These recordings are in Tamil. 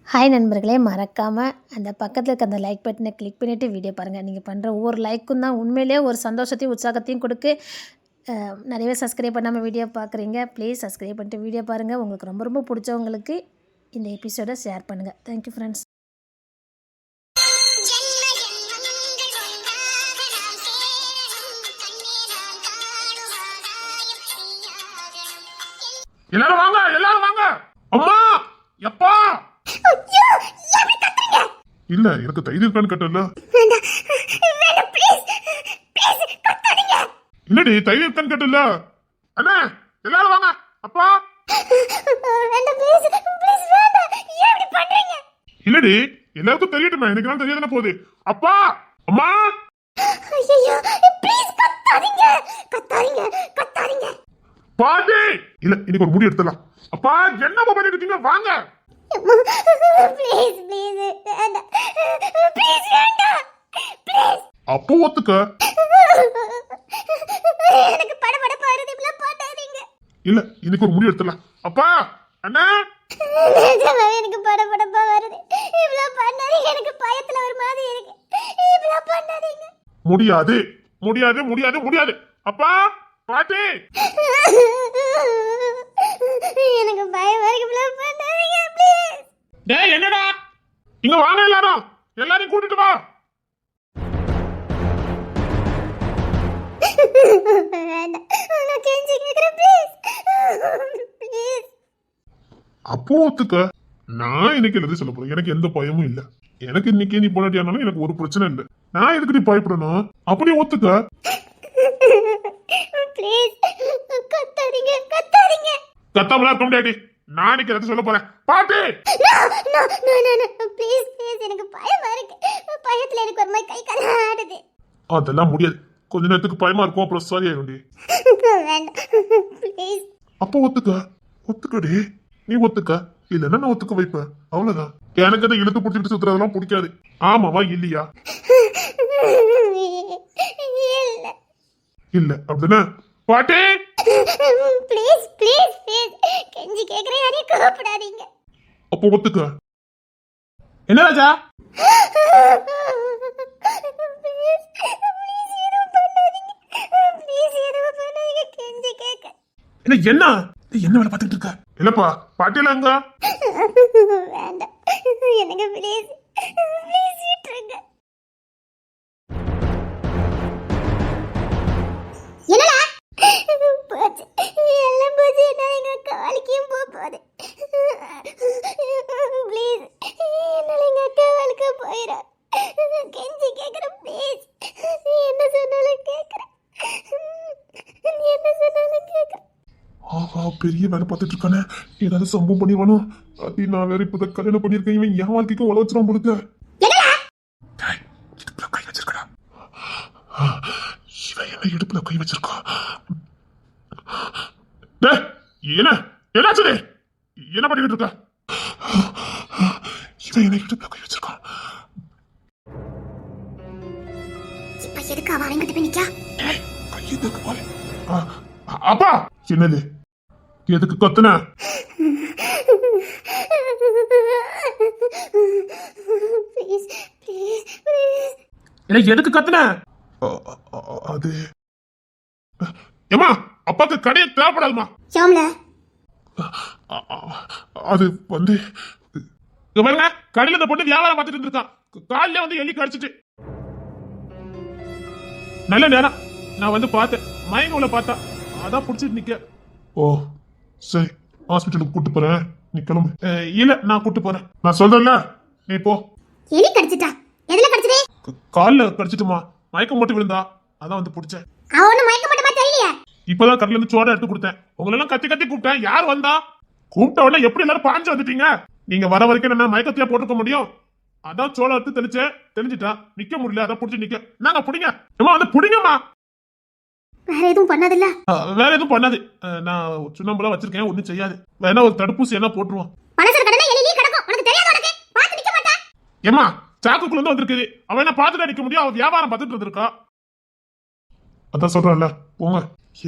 ஹாய் நண்பர்களே, மறக்காமல் அந்த பக்கத்தில் இருக்க அந்த லைக் பட்டனை கிளிக் பண்ணிவிட்டு வீடியோ பாருங்கள். நீங்கள் பண்ணுற ஒவ்வொரு லைக்கும் தான் உண்மையிலே ஒரு சந்தோஷத்தையும் உற்சாகத்தையும் கொடுக்கு. நிறையவே சப்ஸ்கிரைப் பண்ணாமல் வீடியோ பார்க்குறீங்க. ப்ளீஸ் சப்ஸ்கிரைப் பண்ணிட்டு வீடியோ பாருங்கள். உங்களுக்கு ரொம்ப ரொம்ப பிடிச்சவங்களுக்கு இந்த எபிசோடை ஷேர் பண்ணுங்கள். Thank you friends. எல்லாரும் வாங்க, எல்லாரும் வாங்க. அம்மா, எப்பா? இல்ல, எனக்கு தைரியம் இருக்கான்னு கேட்டல. இல்லடி, தைரியம் இருக்கான்னு கேட்டல. அண்ணா, எல்லாரும் வாங்க. அப்பா. இல்லடி, எல்லாருக்கும் தெரியட்டுமே, எனக்கு தான் தெரியாதுன்னு போகுது. அப்பா, அம்மா. பாட்டி. இல்ல, இன்னைக்கு ஒரு முடி எடுத்துடலாம். அப்பா, என்ன பண்ணிட்டு இருக்கீங்க? வாங்க. அப்போ ஒத்துக்க. இல்ல, இன்னைக்கு ஒரு முடி எடுத்துடலாம். அப்பா, அண்ணா. எனக்கு படபடப்பா வருது. இவ்வளவு பண்ணாதீங்க, எனக்கு பயத்துல ஒரு மாதிரி இருக்கு. இவ்வளவு பண்ணாதீங்க. முடியாது, முடியாது, முடியாது, முடியாது. அப்பா, பாட்டி. எனக்கு பயமா இருக்கு. இவ்வளவு பண்ணாதீங்க ப்ளீஸ். டேய், என்னடா? இங்க வாங்க எல்லாரும். எல்லாரையும் கூட்டிட்டு வா. அப்போ ஒத்துக்க. நான் இன்னைக்கு எல்லாத்தையும் சொல்ல போறேன். எனக்கு எந்த பயமும் இல்ல. எனக்கு இன்னைக்கு நீ போராட்டியானாலும் எனக்கு ஒரு பிரச்சனை இல்லை. நான் எதுக்கு நீ பயப்படணும்? அப்படி ஒத்துக்க. கத்தாமலா இருக்க முடியாது. நான் இன்னைக்கு எல்லாத்தையும் சொல்ல போறேன். பாட்டி, எனக்கு பயமா இருக்கு. பயத்துல எனக்கு ஒரு மாதிரி கை கால் ஆடுது. அதெல்லாம் முடியாது. கொஞ்ச நேரத்துக்கு பயமா இருக்கும், அப்புறம் சாரி ஆயிடும்டி. அப்போ ஒத்துக்க. ஒத்துக்கடி. நீ ஒத்துக்க. இல்லன்னா நான் ஒத்துக்க வைப்பேன். அவ்வளவுதான். எனக்கு அதை இழுத்து பிடிச்சிட்டு சுத்துறதெல்லாம் பிடிக்காது. ஆமாவா இல்லையா? இல்ல அப்படின்னா பாட்டி. ப்ளீஸ் ப்ளீஸ் ப்ளீஸ் கெஞ்சி கேக்குறேன், யாரையும் கோபப்படாதீங்க. அப்போ ஒத்துக்க. என்ன ராஜா? என்ன என்ன வேலை பார்த்துட்டு இருக்க? இல்லப்பா, பாட்டியில எங்க? வேண்டாம், எனக்கு ப்ளீஸ் ப்ளீஸ் விட்டுருங்க. என்னடா போச்சு, எல்லாம் போச்சு. நான் எங்க அக்கா வாழ்க்கையும் போகுது. ப்ளீஸ், என்னால எங்க அக்கா வாழ்க்கை போயிடும். கெஞ்சி கேக்குறேன் ப்ளீஸ். என்ன சொன்னாலும் கேக்குறேன். என்ன சொன்னாலும் கேக்குறேன். ஆஹா, பெரிய வேலை பார்த்துட்டு இருக்கானே. ஏதாவது சம்பவம் பண்ணிடுவானோ? அது நான் வேற இப்பதான் கல்யாணம் பண்ணிருக்கேன். இவன் என் வாழ்க்கைக்கும் உழ வச்சிடாம கொடுக்க. இடுப்புல கை வச்சிருக்கா. இவன் என்ன இடுப்புல கை வச்சிருக்கா? என்ன என்னாச்சு? என்ன பண்ணிட்டு இருக்க? இவன் என்ன இடுப்புல கை வச்சிருக்கான்? இப்ப எதுக்கு அவ அவங்கிட்ட போய் நிக்கா? கையை தூக்கு பாரு. அப்பா, என்னது? எதுக்கு கத்துன? எதுக்கு கத்துன? அது ஏமா, அப்பாக்கு கடையை தேவைப்படாதுமா. அது வந்து பாருங்க, கடையில இந்த பொண்ணு வியாபாரம் பார்த்துட்டு இருக்கான். காலையில வந்து எலி கடிச்சிட்டு. நல்ல நேரம் நான் வந்து பார்த்தேன். மயங்கூல பார்த்தா அதான் பிடிச்சிட்டு நிக்க. ஓ சரி, ஹாஸ்பிட்டலுக்கு கூட்டு போறேன். நீ கிளம்பு. இல்ல, நான் கூட்டு போறேன். நான் சொல்றேன்ல, நீ போ. எலி கடிச்சிட்டா? எதுல கடிச்சதே? கால்ல கடிச்சிட்டுமா. மயக்கம் போட்டு விழுந்தா, அதான் வந்து பிடிச்சேன். அவனு மயக்கம் போட்ட மாதிரி தெரியலையே. இப்பதான் கடையில இருந்து சோடா எடுத்து கொடுத்தேன். உங்களை எல்லாம் கத்தி கத்தி கூப்பிட்டேன். யார் வந்தா? கூப்பிட்ட உடனே எப்படி எல்லாரும் பாஞ்சு வந்துட்டீங்க? நீங்க வர வரைக்கும் என்ன மயக்கத்தையா போட்டுக்க முடியும்? அதான் சோளம் எடுத்து தெளிச்சேன். தெளிஞ்சிட்டா, நிக்க முடியல. அதான் புடிச்சு நிக்க. நாங்க புடிங்க. ஏமா வந்து புடிங்கம்மா. வேற எதுவும் பண்ணாதில்ல? வேற எதுவும் பண்ணாது. நான் சுண்ணாம்புலாம் வச்சிருக்கேன், ஒண்ணும் செய்யாது. வேணா ஒரு தடுப்பூசி என்ன போட்டுருவோம். பணசர் கடனை எலி கிடக்கும். உனக்கு தெரியாது? உனக்கு பாத்து நிக்க மாட்டா? ஏமா, சாக்குக்குள்ள இருந்து வந்திருக்குது. அவன் என்ன பாத்துட்டு நிக்க முடியும்? அவன் வியாபாரம் பார்த்துட்டு இருந்திருக்கா. அதான் சொல்றேன்ல, போங்க.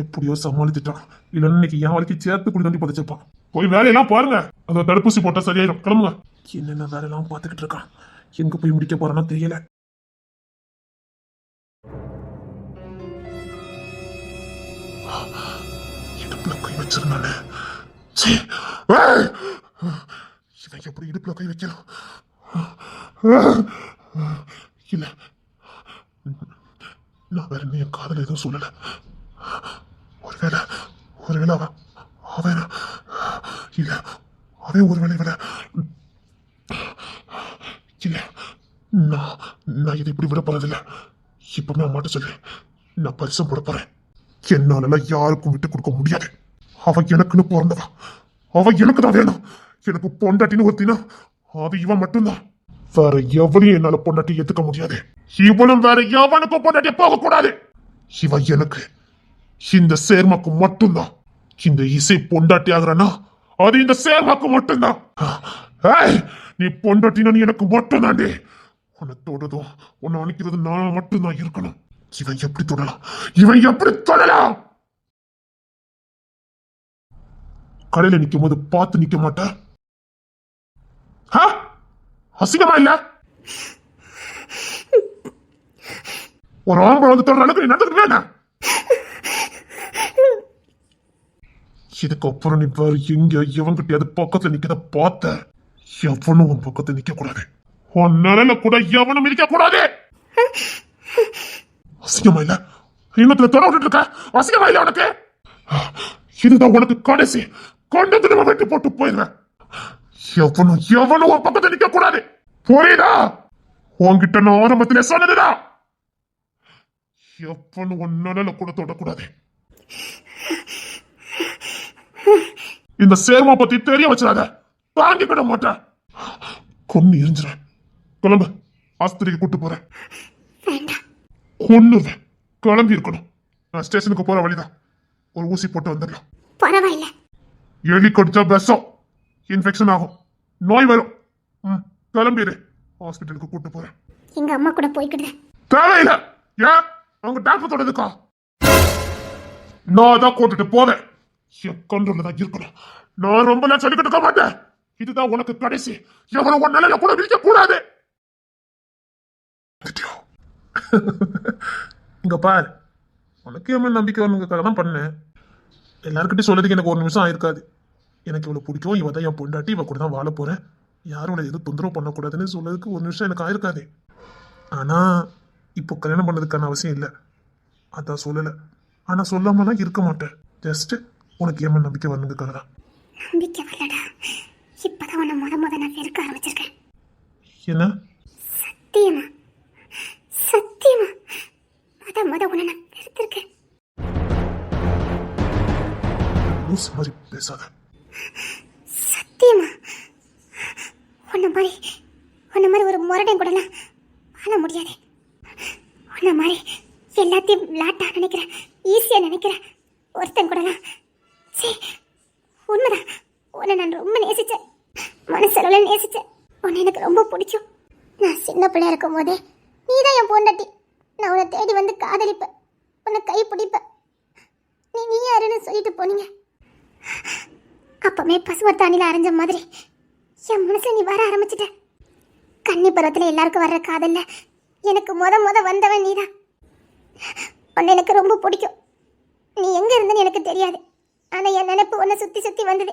எப்படியோ சமாளித்துட்டான். இல்லைன்னு இன்னைக்கு என் வாழ்க்கை சேர்த்து குடி தண்டி புதைச்சிருப்பான். போய் வேலையெல்லாம் பாருங்க. அந்த தடுப்பூசி போட்டா சரியாயிடும். கிளம்புங்க. என்னென்ன வேலையெல்லாம் பார்த்துக்கிட்டு இருக்கான். எங்க போய் முடிக்க போறானோ தெரியல. இடுப்புல கை வச்சிருந்தானே. இவன் எப்படி இடுப்புல கை வைக்கலாம்? இல்ல, நான் வேற என்ன என் காதல எதுவும் சொல்லல. ஒருவேளை அவன் இல்ல, அவன் ஒருவேளை விட இல்ல, நான் இதை இப்படி விட போறதில்ல. இப்பவுமே அம்மாட்ட சொல்லு, நான் பரிசம் போட போறேன். என்னால யாருக்கும் விட்டு கொடுக்க முடியாது. அவ எனக்குன்னு பிறந்தவா, அவ எனக்கு தான் வேணும். எனக்கு பொண்டாட்டின்னு ஒருத்தினா அது இவன் மட்டும்தான். வேற எவனையும் என்னால பொண்டாட்டி ஏத்துக்க முடியாது. இவனும் வேற எவனுக்கும் பொண்டாட்டிய போக கூடாது. இவ எனக்கு, இந்த சேர்மாக்கு மட்டும்தான். இந்த இசை பொண்டாட்டி ஆகுறனா அது இந்த சேர்மாக்கு மட்டும்தான். நீ பொண்டாட்டினா நீ எனக்கு மட்டும் தாண்டி. உன்னை தொடுறதும் உன்னை அணைக்கிறது நான் மட்டும்தான் இருக்கணும். இவன் எப்படி தொடலாம்? கடையில நிக்கும் போது பார்த்து நிக்க மாட்ட? அசிங்கமா இல்ல? ஒரு ஆம்பளை வந்து தொடர அளவுக்கு நீ நடந்துக்கிட்டே. இதுக்கப்புறம் நீ வேற எங்க எவன்கிட்ட அது பக்கத்துல நிக்கத பார்த்த, எவனும் உன் பக்கத்துல நிக்க கூடாது. உன் நிலையில கூட எவனும் இருக்க கூடாது. அசிங்கமா இல்ல? இன்னத்துல தொட விட்டுட்டு இருக்க. அசிங்கமா இல்ல உனக்கு? இதுதான் உனக்கு கடைசி. கொண்டு திரும்ப வெட்டி போட்டு போயிருவேன். எவனும் உன் பக்கத்துல நிக்க கூடாது. புரியுதா? உன்கிட்ட நான் ஆரம்பத்திலே சொன்னதுடா. எவனும் உன் நிலையில கூட தொடக்கூடாது. இந்த சேர்மா பத்தி தெரிய வச்சிடாத. தாங்கிக்கிட மாட்டேன். கொன்னு எரிஞ்சிட. கிளம்பு, ஆஸ்பத்திரிக்கு கூட்டு போறேன். கொன்னுவேன். கிளம்பி இருக்கணும். நான் ஸ்டேஷனுக்கு போற வழிதான். ஒரு ஊசி போட்டு வந்துடலாம். பரவாயில்ல. எலி கடிச்சா விஷம், இன்ஃபெக்ஷன் ஆகும், நோய் வரும். கிளம்பிடு, ஹாஸ்பிட்டலுக்கு கூட்டு போறேன். எங்க அம்மா கூட போய்க்கிடுறேன். தேவையில்லை. ஏன் அவங்க டாக்டர் தொடதுக்கா? நான் தான் கூட்டுட்டு போறேன். என் கண்ட்ரோல்ல தான் இருக்கணும். நான் ரொம்ப நேரம் சொல்லிக்கிட்டு இருக்க மாட்டேன். இதுதான் உனக்கு கடைசி. எவனும் உன் நிலையில கூட விரிக்க கூடாது. இங்க பாரு, உனக்கு என் நம்பிக்கை வரணுங்கிறதுக்காக தான் பண்ணேன். எல்லாருக்கிட்டையும் சொல்லதுக்கு எனக்கு ஒரு நிமிஷம் ஆயிருக்காது. எனக்கு இவ்வளவு பிடிக்கும், இவ தான் என் பொண்டாட்டி, இவ கூட தான் வாழ போறேன், யாரும் இவளை எதுவும் தொந்தரவு பண்ணக்கூடாதுன்னு சொல்லதுக்கு ஒரு நிமிஷம் எனக்கு ஆயிருக்காது. ஆனா இப்போ கல்யாணம் பண்ணதுக்கான அவசியம் இல்லை, அதான் சொல்லலை. ஆனா சொல்லாமலாம் இருக்க மாட்டேன். ஜஸ்ட் உனக்கு ஏன் நம்பிக்கை வரணுங்கிறதுக்காக தான். நம்பிக்கை வரலடா, இப்பதான் உன்னை முத நான் வெறுக்க ஆரம்பிச்சிருக்கேன். என்ன? சத்தியமா சத்தியமா முத உன்னை நான் வெறுத்திருக்கேன். லூஸ் மாதிரி பேசாத. சத்தியமா உன்ன மாதிரி ஒரு முரடன் கூடலாம் வாழ முடியாது. உன்ன மாதிரி எல்லாத்தையும் விளாட்டா நினைக்கிற, ஈஸியா நினைக்கிற ஒருத்தன் கூடலாம் உண்மைதான். உன்னை நான் ரொம்ப நேசிச்சேன், மனசளவில் நேசிச்சேன். உன்னை எனக்கு ரொம்ப பிடிக்கும். நான் சின்ன பிள்ளையா இருக்கும் போதே நீதான் என் பொண்டாட்டி. நான் உன்னை தேடி வந்து காதலிப்பேன், உன்னை கை பிடிப்பேன். நீ யாருன்னு சொல்லிட்டு போனீங்க. அப்பமே பசுவத்தானில அரைஞ்ச மாதிரி என் மனசுல நீ வர ஆரம்பிச்சிட்ட. கன்னி பருவத்துல எல்லாருக்கும் வர்ற காதல்ல எனக்கு முத வந்தவன் நீதான். உன்னை எனக்கு ரொம்ப பிடிக்கும். நீ எங்க இருந்தன்னு எனக்கு தெரியாது, ஆனா என் நினைப்பு உன்னை சுத்தி சுத்தி வந்தது.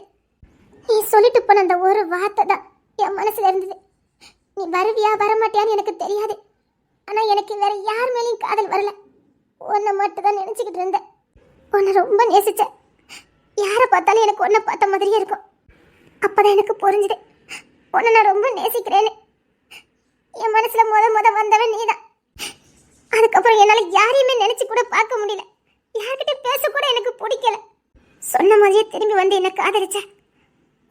நீ சொல்லிட்டு போன அந்த ஒரு வார்த்தை தான் என் மனசுல இருந்தது. நீ வருவியா வரமாட்டியான்னு எனக்கு தெரியாது, ஆனா எனக்கு வேற யார் மேலேயும் காதல் வரல. உன்னை மட்டும் தான் நினைச்சுக்கிட்டு இருந்தேன். உன்னை ரொம்ப நேசிச்சேன். யாரை பார்த்தாலும் எனக்கு உன்னை பார்த்த மாதிரியே இருக்கும். அப்பதான் எனக்கு புரிஞ்சுது உன்னை நான் ரொம்ப நேசிக்கிறேன்னு. என் மனசுல முத வந்தவன் நீதான். அதுக்கப்புறம் என்னால யாரையுமே நினைச்சு கூட பார்க்க முடியல, யார்கிட்ட பேச கூட எனக்கு பிடிக்கல. சொன்ன மாதிரியே திரும்பி வந்து என்ன காதலிச்ச.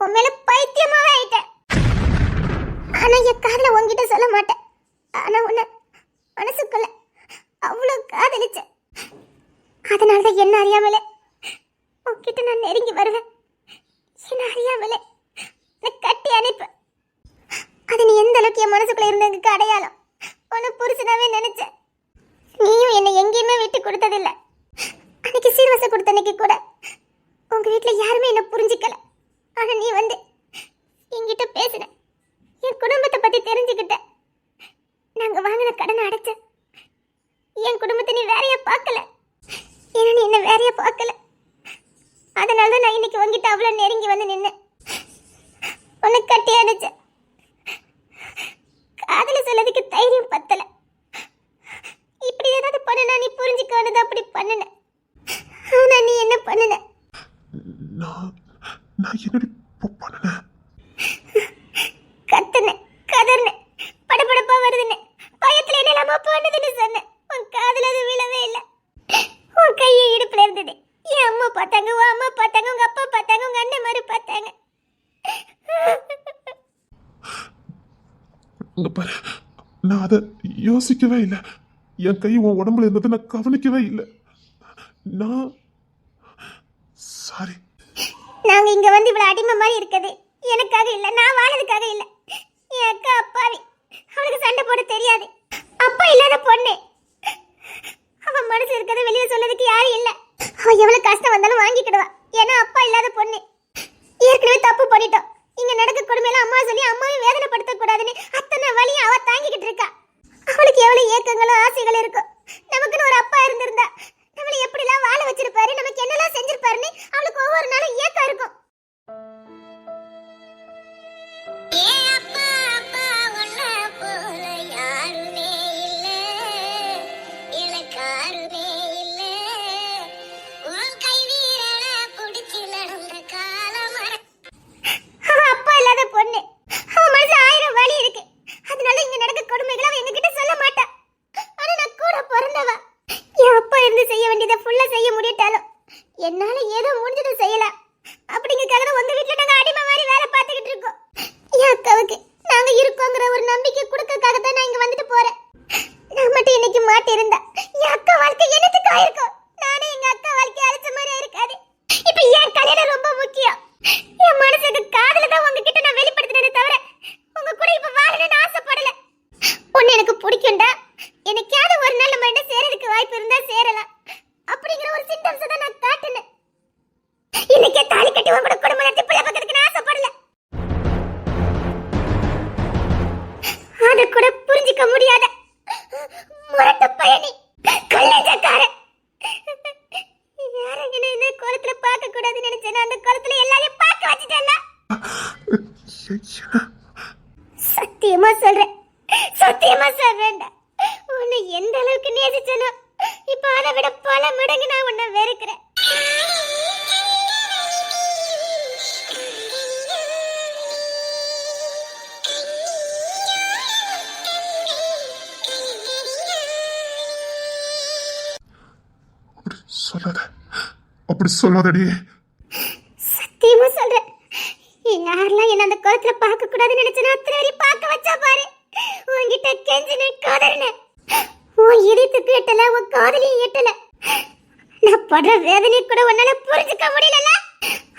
உன் மேல பைத்தியமாவே ஆயிட்டேன். ஆனா என் காதல உன்கிட்ட சொல்ல மாட்டேன். ஆனா உன்னை மனசுக்குள்ள அவ்வளவு காதலிச்ச. அதனாலதான் என்ன அறியாமலே உன்கிட்ட நான் நெருங்கி வருவேன். என்ன அறியாமலே நான் கட்டி அனுப்பேன். அது நீ எந்த அளவுக்கு என் மனசுக்குள்ள இருந்ததுக்கு அடையாளம். உன்னை புருஷனாவே நினைச்சேன். நீயும் என்னை எங்கேயுமே விட்டு கொடுத்ததில்லை. அன்னைக்கு சீர்வச ஆனா நீ வந்து என்கிட்ட பேசுன, என் குடும்பத்தை பத்தி தெரிஞ்சுக்கிட்ட, நாங்க வாங்கின கடனை அடைச்ச. என் குடும்பத்தை நீ வேறையா பார்க்கல, ஏன்னா நீ என்ன வேறையா பார்க்கல. அதனாலதான் நான் இன்னைக்கு உங்ககிட்ட அவ்வளவு நெருங்கி வந்து நின்னேன், உன்னை கட்டி அடைச்ச. காதல சொல்லதுக்கு தைரியம் பத்தல. இப்படி ஏதாவது பண்ணனா நீ புரிஞ்சுக்கானது அப்படி பண்ணுன. ஆனா நீ என்ன பண்ணுன? நான் என்னடி பண்ணுனேன்? கத்துன, கதர்ன, படபடப்பா வருதுன்னு பயத்துல என்னலாமா பண்ணுதுன்னு சொன்ன. உன் காதுல அது விழவே இல்லை. உன் கையை இடுப்புல இருந்தது. என் அம்மா பார்த்தாங்க, உன் அம்மா பார்த்தாங்க, உங்க அப்பா பார்த்தாங்க, உங்க அண்ணன் மாதிரி பார்த்தாங்க. இங்க பாரு, நான் அதை யோசிக்கவே இல்லை. என் கை உன் உடம்புல இருந்ததை நான் கவனிக்கவே இல்லை. நான் சாரி. நாங்க இங்க வந்து இவ்வளவு அடிமை மாதிரி இருக்குது எனக்காக இல்ல, நான் வாழறதுக்காக இல்ல. என் அக்கா அப்பாவி, அவளுக்கு சண்டை போட தெரியாது. அப்பா இல்லாத பொண்ணு, அவ மனசுல இருக்கிறத வெளியே சொல்லதுக்கு யாரும் இல்ல. அவ எவ்வளவு கஷ்டம் வந்தாலும் வாங்கிக்கிடுவா, ஏன்னா அப்பா இல்லாத பொண்ணு. ஏற்கனவே தப்பு பண்ணிட்டோம். இங்க நடக்க கொடுமையில அம்மா சொல்லி அம்மாவையும் வேதனைப்படுத்த கூடாதுன்னு அத்தனை வழியும் அவ தாங்கிக்கிட்டு இருக்கா. அவளுக்கு எவ்வளவு ஏக்கங்களும் ஆசைகள் இருக்கும். நமக்குன்னு ஒரு அப்பா இருந்திருந்தா நம்மளை எப்படிலாம் வாழ வச்சிருப்பாரு, நமக்கு என்னெல்லாம் செஞ்சிருப்பாருன்னு அவளுக்கு ஒவ்வொரு நாளும் ஏக்கம் இருக்கும். என்னால ஏதோ முடிஞ்சதை செய்யலாம் அப்படிங்கறதுக்காக தான் உங்க வீட்ல நாங்க அடிமை மாதிரி வேலை பார்த்துக்கிட்டு இருக்கோம். என் அக்காவுக்கு நாங்க இருக்கோங்கிற ஒரு நம்பிக்கை கொடுக்கறதுக்காக தான் நான் இங்க வந்துட்டு போறேன். நான் மட்டும் இன்னைக்கு மாட்டி இருந்தா என் அக்கா வாழ்க்கை என்னத்துக்கு ஆயிருக்கும்? நானே எங்க அக்கா வாழ்க்கை அழைச்ச மாதிரி இருக்காது. இப்ப என் கல்யாணம் ரொம்ப முக்கியம். என் மனசுக்கு காதல தான் உங்ககிட்ட நான் வெளிப்படுத்தினே தவிர உங்க கூட இப்ப வாழணும்னு ஆசைப்படல. பொண்ணு எனக்கு பிடிக்கும்டா, எனக்காவது ஒரு நாள் நம்ம ரெண்டு சேரதுக்கு வாய்ப்பு இருந்தா சேரலாம் அப்படிங்கிற ஒரு சிம்டம்ஸ் தான் நான் காட்டுனேன். இன்னைக்கே தாலி கட்டி உங்க குடும்ப நடத்தி பிள்ளை பக்கத்துக்கு நான் ஆசைப்படல. அத கூட புரிஞ்சிக்க முடியாத முரட்டு பயணி, கள்ளஞ்சக்கார. யாரும் என்ன கோலத்துல பார்க்க கூடாதுன்னு நினைச்சேன், அந்த கோலத்துல எல்லாரையும் பார்க்க வச்சுட்டேன்ல. சத்தியமா சொல்றேன், சத்தியமா சொல்றேன்டா, உன்னை எந்த அளவுக்கு நேசிச்சனோ இப்ப அதை விட பல மடங்கு நான் உன்னை வெறுக்கிறேன். அப்படி சொல்லாதடி. சத்தியமா சொல்றேன், யாரெல்லாம் என்ன அந்த கோலத்துல பார்க்க கூடாதுன்னு நினைச்சனா அத்தனை பார்க்க வச்சா பாரு. உன்கிட்ட கெஞ்சினே கதறினேன், உன் இதயத்துக்கு எட்டல, உன் காதலையும் எட்டல. நான் படுற வேதனை கூட உன்னால புரிஞ்சுக்க முடியல.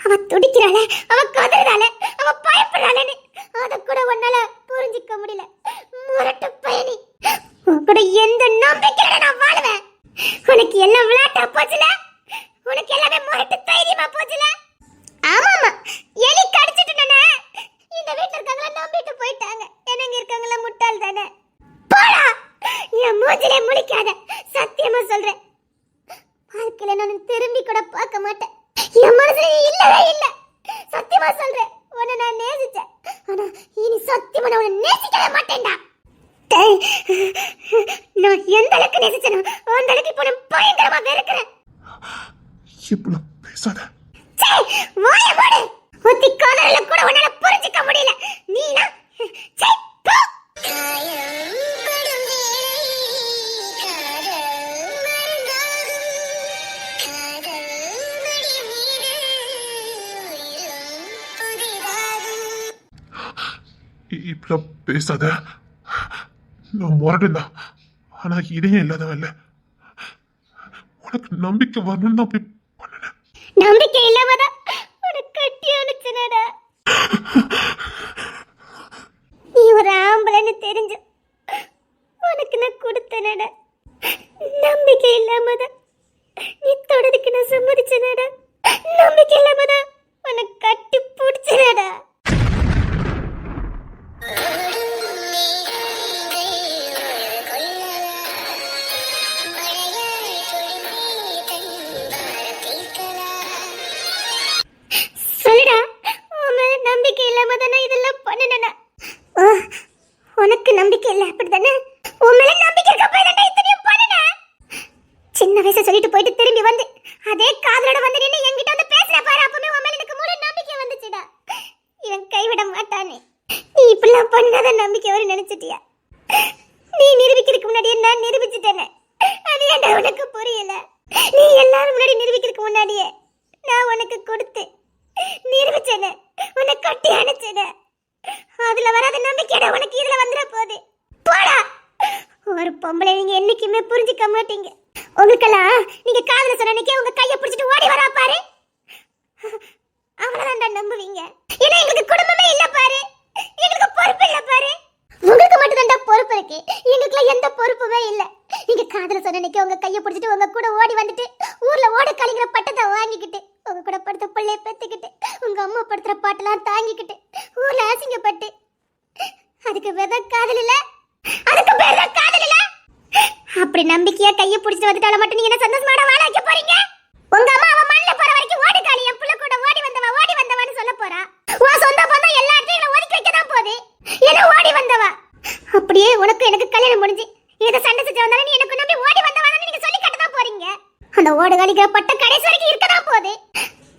அவ துடிக்கிறாளே, அவ கதறாளே, அவ பயப்படுறாளேன்னு அத கூட உன்னால புரிஞ்சுக்க முடியல. முரட்டு பயணி, உன் கூட எந்த நம்பிக்கையில நான் வாழுவேன்? உனக்கு எல்லாம் விளையாட்டா போச்சுல, உனக்கு எல்லாமே முரட்டு தைரியமா போச்சுல. ஆமாமா, எலி கடிச்சிட்டுனே. இந்த வீட்ல இருக்கவங்க நம்பிட்டு போயிட்டாங்க, என்னங்க இருக்கவங்கள முட்டாள் தானே. போடா, என் மூஞ்சிலே முழிக்காத, சத்தியமா சொல்றேன். வாழ்க்கையில நான் திரும்பி கூட பார்க்க மாட்டேன். என் மனசுல இல்லவே இல்ல, சத்தியமா சொல்றேன். உன்னை நான் நேசிச்சேன், ஆனா இனி சத்தியமா நான் உன்னை நேசிக்கவே மாட்டேன்டா. நான் எந்த அளவுக்கு நேசிச்சேனோ அந்த அளவுக்கு இப்போ நான் பயங்கரமா வெறுக்கிறேன். இப்படி பேசாத. வாய மூடு. ஒத்தி காலர்ல கூட உன்னால புரிஞ்சிக்க முடியல. நீனா போ. இப்படி பேசாத. நான் முரட்டுதான், ஆனா இதையும் இல்லாதவன் இல்ல. உனக்கு நம்பிக்கை வரணும்னு தான் அப்படி பண்ணேன். நம்பிக்கை இல்லாமதான் உனக்கு கட்டி அனுப்பிச்சனடா. நீ ஒரு ஆம்பளைன்னு தெரிஞ்சு உனக்கு நான் கொடுத்தனடா. நம்பிக்கை இல்லாமதான் நீ தொடதுக்கு நான் சம்மதிச்சனடா. நம்பிக்கை இல்லாமதான் உனக்கு கட்டி பிடிச்ச மாட்டானே. நீ இப்படிலாம் பண்ணாத நம்பிக்கை வர நினைச்சிட்டியா? நீ நிரூபிக்கிறதுக்கு முன்னாடியே நான் நிரூபிச்சிட்டேனே. அது ஏன்டா உனக்கு புரியல? நீ எல்லாரும் முன்னாடி நிரூபிக்கிறதுக்கு முன்னாடியே நான் உனக்கு கொடுத்து நிரூபிச்சேனே, உன்னை கட்டி அணைச்சேனே. அதுல வராத நம்பிக்கையோட உனக்கு இதுல வந்துட போகுது. போடா. ஒரு பொம்பளை நீங்க என்னைக்குமே புரிஞ்சுக்க மாட்டீங்க. உங்களுக்கெல்லாம் நீங்க காதல சொன்னே உங்க கையை பிடிச்சிட்டு ஓடி வரா பாரு, அவளதான்டா நம்புவீங்க. ஏன்னா எங்களுக்கு குடும்பமே இல்ல பாரு, எங்களுக்கு பொறுப்பு இல்ல பாரு. உங்களுக்கு மட்டும் தான் பொறுப்பு இருக்கு, எங்களுக்குலாம் எந்த பொறுப்புமே இல்ல. நீங்க காதல சொன்னே உங்க கையை பிடிச்சிட்டு உங்க கூட ஓடி வந்துட்டு ஊர்ல ஓட கலைங்கிற பட்டத்தை வாங்கிக்கிட்டு உங்க கூட படுத்த பிள்ளைய பெத்துக்கிட்டு உங்க அம்மா படுத்துற பாட்டெல்லாம் தாங்கிக்கிட்டு ஊர்ல அசிங்கப்பட்டு அதுக்கு பேர் தான் காதல் இல்ல, அதுக்கு பேர் தான் காதல் இல்ல. அப்படி நம்பிக்கையா கையை பிடிச்சிட்டு வந்துட்டால மட்டும் நீங்க என்ன சந்தோஷமா வாழ வைக்க போறீங்க? உங்க அம்மா அவ மண்ணில போற வரைக்கும் ஓடி காலி என் புள்ள கூட ஓடி வந்தவான்னு சொல்ல போறா. உன் சொந்த பந்தம் எல்லா இடத்தையும் ஒதுக்கி வைக்க தான் போகுது. என்ன ஓடி வந்தவா? அப்படியே உனக்கு எனக்கு கல்யாணம் முடிஞ்சு ஏதோ சண்டை சச்சரவு வந்தாலும் நீ எனக்கு நம்பி ஓடி வந்தவான்னு நீங்க சொல்லி கட்ட தான் போறீங்க. அந்த ஓடு காலிக்கிற பட்ட கடைசி வரைக்கும் இருக்க தான் போகுது.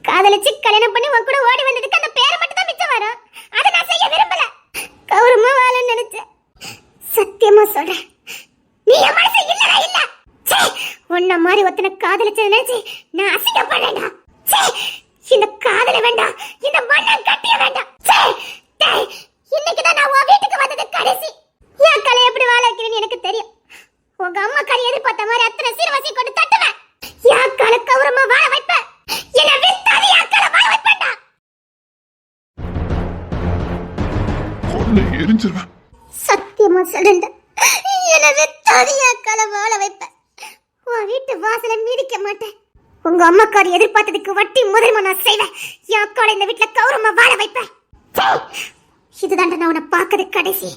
காதலிச்சு கல்யாணம் பண்ணி உன் கூட ஓடி வந்ததுக்கு அந்த பேரை மட்டும் தான் மிச்சம் வரும். அதை நான் செய்ய விரும்பல. கௌரவமா வாழன்னு நினைச்சேன். சத்தியமா சொல்றேன், நீ என் மனசு இல்லடா இல்ல. உன்ன மாதிரி ஒத்தனை காதலிச்சது நினைச்சு நான் அசிங்கப்படேன்டா. இந்த காதல வேண்டாம், இந்த மண்ணை கட்டிய வேண்டாம். இன்னைக்குதான் நான் உன் வீட்டுக்கு வந்தது கடைசி. என் கலை எப்படி வாழ வைக்கிறேன்னு எனக்கு தெரியும். உங்க அம்மா கறி எதிர்பார்த்த மாதிரி அத்தனை சீர்வசி கொண்டு தட்டுவேன். என் கலை கௌரவமா வாழ வைப்பேன். என்ன வித்தாது என் கலை வாழ வைப்பேன்டா. கொண்டு எரிஞ்சிருவேன். சத்தியமா சொல்றேன்டா, என்ன வித்தாது என் கலை வாழ வைப்பேன். உன் வீட்டு வாசலை மிதிக்க மாட்டேன். உங்க அம்மாக்காரி எதிர்பார்த்ததுக்கு வட்டி முதல்மா நான் செய்வேன். என் அக்காவை இந்த வீட்டுல கௌரவமா வாழ வைப்பேன். இதுதான் நான் உன்னை பார்க்கறது கடைசி.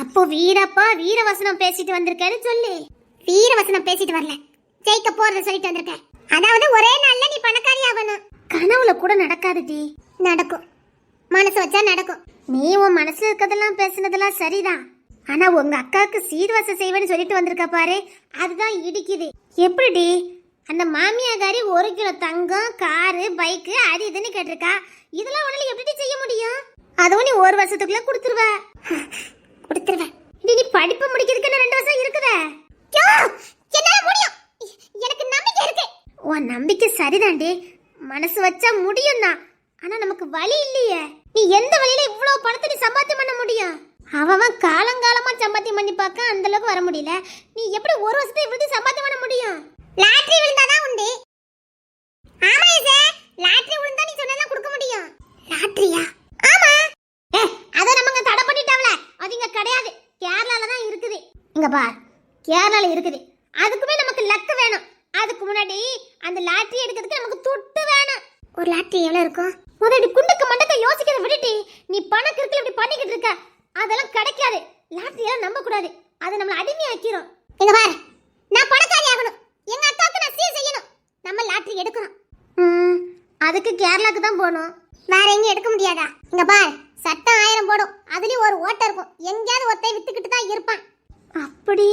அப்போ வீரப்பா வீரவசனம் பேசிட்டு வந்திருக்கேன்னு சொல்லு. வீரவசனம் பேசிட்டு வரல, ஜெயிக்க போறத சொல்லிட்டு வந்திருக்கேன். அதாவது ஒரே நாள்ல நீ பணக்காரி ஆகணும். கனவுல கூட நடக்காதுடி. நடக்கும், மனசு வச்சா நடக்கும். நீ உன் மனசு இருக்கதெல்லாம் பேசுனதெல்லாம் சரிதான். ஆனா உங்க அக்காவுக்கு சீர்வசம் செய்வேன்னு சொல்லிட்டு வந்திருக்க பாரு, அதுதான் இடிக்குது. எப்படிடி அந்த மாமியாகாரி 1 கிலோ தங்கம், காரு, பைக்கு அது இதுன்னு கேட்டிருக்கா. இதெல்லாம் உடனே எப்படி செய்ய முடியும்? அதுவும் நீ 1 வருஷத்துக்குள்ள கொடுத்துருவ. கொடுத்துருவேன். நீ படிப்பு முடிக்கிறதுக்கு 2 வருஷம் இருக்குதே. என்னால முடியும், எனக்கு நம்பிக்கை இருக்கு. உன் நம்பிக்கை சரிதாண்டி, மனசு வச்சா முடியும் தான். ஆனா நமக்கு வழி இல்லையே. நீ எந்த வழியில இவ்வளவு பணத்தை நீ சம்பாத்தியம் பண்ண முடியும்? அவன் காலங்காலமா சம்பாத்தியம் பண்ணி பார்க்க அந்த அளவுக்கு வர முடியல. நீ எப்படி 1 வருஷத்துல இவ்வளவு சம்பாத்தியம் பண்ண முடியும்? லாட்டரி விழுந்தாதான் உண்டு. ஆமா சார், லாட்டரி விழுந்தா நீ சொன்னதெல்லாம் கொடுக்க முடியும். லாட்டரியா? ஆமா. அத நமங்க தடை பண்ணிட்டாவல, அது இங்க கிடையாது, கேரளால தான் இருக்குது. இங்க பார், கேரளால இருக்குது. அதுக்குமே நமக்கு லக் வேணும். அதுக்கு முன்னாடி அந்த லாட்டரி எடுக்கிறதுக்கு நமக்கு துட்டு வேணும். ஒரு லாட்டரி எவ்வளவு இருக்கும்? முதல்ல குண்டுக்கு மண்டக்க யோசிக்கிறத விட்டுட்டு நீ பணம் கிறுக்கல இப்படி பண்ணிக்கிட்டு இருக்க. அதெல்லாம் கிடைக்காது. லாட்டரி எல்லாம் நம்ப கூடாது, அது நம்மள அடிமையாக்கிரும். இங்க பார், நான் பணக்காரி ஆகணும், எங்க அக்காவுக்கு நான் சீர் செய்யணும். நம்ம லாட்டரி எடுக்கணும். அதுக்கு கேரளாக்கு தான் போகணும், வேற எங்கேயும் எடுக்க முடியாதா? இங்க பார், சட்டம் 1000 போடும், அதுலயும் ஒரு ஓட்டை இருக்கும். எங்கேயாவது ஒருத்தை வித்துக்கிட்டு தான் இருப்பான். அப்படி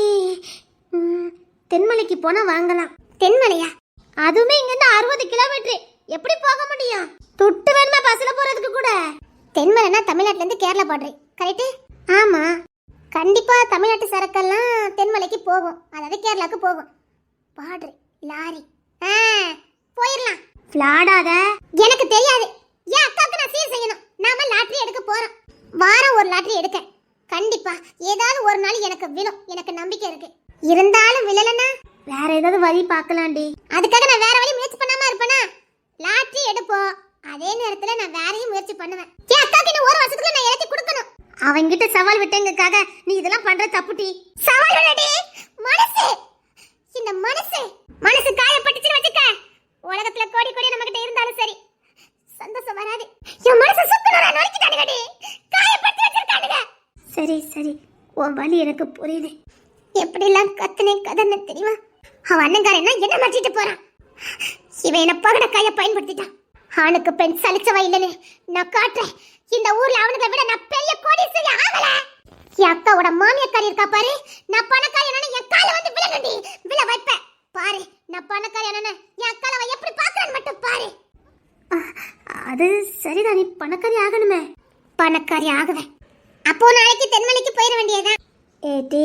தென்மலைக்கு போனா வாங்கலாம். தென்மலையா? அதுவுமே இங்க இருந்து 60 கிலோமீட்டர். எப்படி போக முடியும்? துட்டு வேணுமா பஸ்ல போறதுக்கு கூட? தென்மலைனா தமிழ்நாட்டுல இருந்து கேரளா பார்டர், கரெக்ட்? ஆமா, கண்டிப்பா தமிழ்நாட்டு சரக்கெல்லாம் தென்மலைக்கு போகும், அதாவது கேரளாக்கு போகும். பார்டர் லாரி போயிடலாம். ஃப்ளாடாத, எனக்கு தெரியாது. என் அக்காவுக்கு நான் சீர் செய்யணும். நாம லாட்டரி எடுக்க போறோம். வாரம் ஒரு லாட்டரி எடுக்க கண்டிப்பா ஏதாவது ஒரு நாள் எனக்கு விழும், எனக்கு நம்பிக்கை இருக்கு. இருந்தாலும் விழலனா வேற ஏதாவது வழி பார்க்கலாம்டி. அதுக்காக நான் வேற வழி முயற்சி பண்ணாம இருப்பேனா? லாட்டரி எடுப்போம், அதே நேரத்துல நான் வேறையும் முயற்சி பண்ணுவேன். என் அக்காவுக்கு இன்னும் 1 வருஷத்துக்குள்ள நான் எழுதி கொடுக்கணும். அவங்கிட்ட சவால் விட்டேங்கக்காக நீ இதெல்லாம் பண்ற தப்புடி. சவால் இல்லடி, மனசு. இந்த மனசு காயப்பட்டுச்சுன்னு வச்சுக்க, உலகத்துல கோடி கோடி நம்ம கிட்ட இருந்தாலும் சரி, சந்தோஷம் வர உன் வலி எனக்கு புரியுது. எப்படிலாம் கத்துனே கதன்னு தெரியுமா? அவன் அண்ணங்காரன் என்ன மாற்றிட்டு போறான். இவன் என்ன பகட கைய பயன்படுத்திட்டான். ஆணுக்கு பெண் சலிச்சவா இல்லைன்னு நான் காட்டுறேன். இந்த ஊர்ல அவனுக்கு விட நான் பெரிய கோடீஸ்வரி ஆகல. என் அக்காவோட மாமியக்காரி இருக்கா பாரு, நான் பணக்காரி என்னன்னு என் கால வந்து விழணுண்டி, விழ வைப்பேன் பாரு. நான் பணக்காரி என்னன்னு என் அக்கால அவ எப்படி பாக்குறான்னு மட்டும் பாரு. அது சரிதான், நீ பணக்காரி ஆகணுமே. பணக்காரி ஆகுவேன். அப்போ நாளைக்கு தென்மலைக்கு போயிட வேண்டியதுதான். ஏடி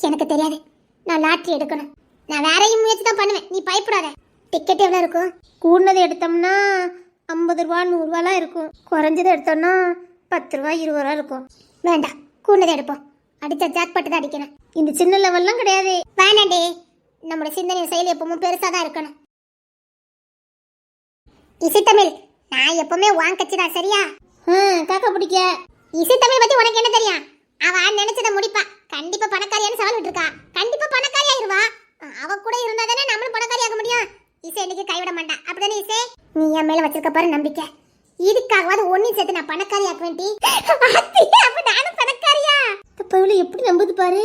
எனக்கு தெரியாது, நான் லாட்டரி எடுக்கணும். நான் வேறையும் முயற்சி தான் பண்ணுவேன், நீ பயப்படாத. டிக்கெட் எவ்வளோ இருக்கும்? கூடுனது எடுத்தோம்னா 50 ரூபா 100 ரூபாலாம் இருக்கும். குறைஞ்சது எடுத்தோம்னா 10 ரூபா 20 ரூபா இருக்கும். வேண்டாம், கூடுனது எடுப்போம். அடிச்சா ஜாக்பாட்டு தான் அடிக்கணும். இந்த சின்ன லெவல்லாம் கிடையாது. வேணாண்டி, நம்மளோட சிந்தனை செயல் எப்பவும் பெருசாக தான் இருக்கணும். இசைத்தமிழ், நான் எப்பவுமே வாங்க கட்சி தான், சரியா? காக்கா பிடிக்க. இசைத்தமிழ் பத்தி உனக்கு என்ன தெரியும்? அவன் நினைச்சதை முடிப்பா. கண்டிப்பா பணக்காரியான்னு சவால் விட்டுருக்கா. கண்டிப்பா பணக்காரி ஆயிருவா. அவ கூட இருந்தா தானே நம்மளும் பணக்காரி ஆக முடியும். இசை இன்னைக்கு கைவிட மாட்டா, அப்படிதானே இசை? நீ என் மேல வச்சிருக்க பாரு நம்பிக்கை. இதுக்காகவாது ஒன்னும் சேர்த்து நான் பணக்காரி ஆக்குவேன். அப்ப நானும் பணக்காரியா? எப்படி நம்புது பாரு.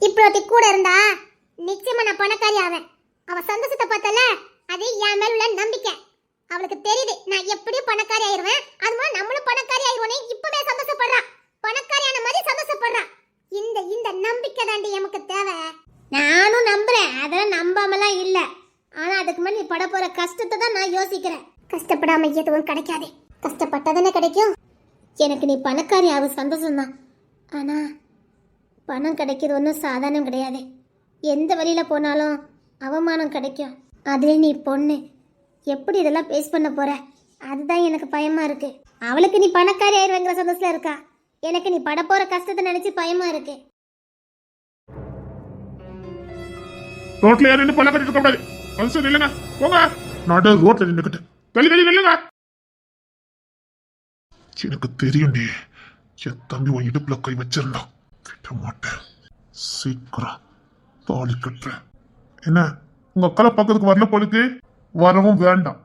இப்படி கூட இருந்தா நிச்சயமா நான் பணக்காரி ஆவேன். அவ சந்தோஷத்தை பார்த்தல, அது என் மேல உள்ள நம்பிக்கை. அவளுக்கு தெரியுது நான் எப்படியும் பணக்காரி ஆயிருவேன். அது மாதிரி நம்மளும் பணக்காரி ஆயிருவோனே இப்பவே சந்தோஷப்படுறா. பணக்காரியான மாதிரி சந்தோஷப்படுறா. இந்த இந்த நம்பிக்கை தாண்டி நமக்கு தேவை. நானும் நம்புறேன், அதெல்லாம் நம்பாமலாம் இல்ல. ஆனா அதுக்கு மேல நீ பட போற கஷ்டத்தை தான் நான் யோசிக்கிறேன். கஷ்டப்படாம எதுவும் கிடைக்காது, கஷ்டப்பட்டதானே கிடைக்கும். எனக்கு நீ பணக்காரி ஆக சந்தோஷம்தான். ஆனா பணம் கிடைக்கிறது ஒன்றும் சாதாரணம் கிடையாது. எந்த வழியில போனாலும் அவமானம் கிடைக்கும். அதுவே நீ பொண்ணு, எப்படி இதெல்லாம் பேஸ் பண்ண போற? அதுதான் எனக்கு பயமா இருக்கு. அவளுக்கு நீ பணக்காரி ஆயிருவேங்கிற சந்தோஷத்துல இருக்கா, எனக்கு நீ பட போற கஷ்டத்தை நினைச்சு பயமா இருக்கு. ரோட்ல யாரும் நின்று பல்ல கட்டிட்டு இருக்க கூடாது. வந்து நில்லுங்க, போங்க. நடு ரோட்ல நின்னுக்கிட்டு தள்ளி தள்ளி நில்லுங்க. எனக்கு தெரியும்டி, என் தம்பி உன் இடுப்புல கை வச்சிருந்தான். விட மாட்டேன், சீக்கிரம் தாலி கட்டுறேன். என்ன உங்க அக்கால பக்கத்துக்கு வரல போலுக்கு? வரவும் வேண்டாம்.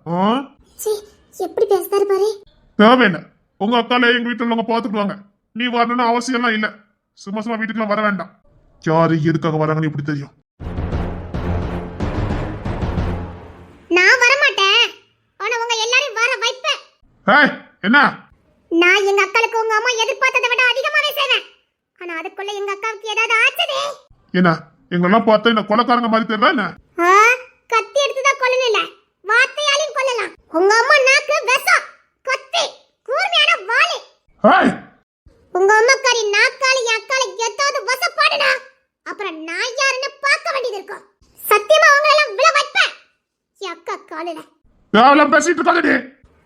எப்படி பேசுறாரு பாரு. தேவையில்லை, உங்க அக்கால எங்க வீட்டுல உள்ளவங்க பாத்துக்குவாங்க. நீ வரணும்னு அவசியம்லாம் இல்ல. சும்மா சும்மா வீட்டுக்குலாம் வர வேண்டாம். யாரு எதுக்காக வராங்கன்னு எப்படி தெரியும்? நான் வர மாட்டேன், ஆனா உங்க எல்லாரும் வர வைப்பேன். ஏய் என்ன? நான் எங்க அக்காளுக்கு உங்க அம்மா எதிர்பார்த்ததை விட அதிகமாவே செய்வேன். ஆனா அதுக்குள்ள எங்க அக்காவுக்கு ஏதாவது ஆச்சதே. என்ன எங்கெல்லாம் பார்த்தா என்ன கொலைக்காரங்க மாதிரி தெரியல? என்ன கத்தி எடுத்துதான் கொல்லணும் இல்ல, வார்த்தையாலையும் கொல்லலாம். உங்க அம்மா நாக்கு விஷம், கத்தி கூர்மையான வாளி. ஏய் உங்க அம்மாக்காரி நாக்கால என் அக்கால ஏதாவது வசப்பாடுனா அப்புறம் நான் யாருன்னு பார்க்க வேண்டியது இருக்கும். சத்தியமா உங்களை எல்லாம் விழ வைப்பேன். என் அக்கா காலில தேவலாம் பேசிட்டு இருக்காதடி.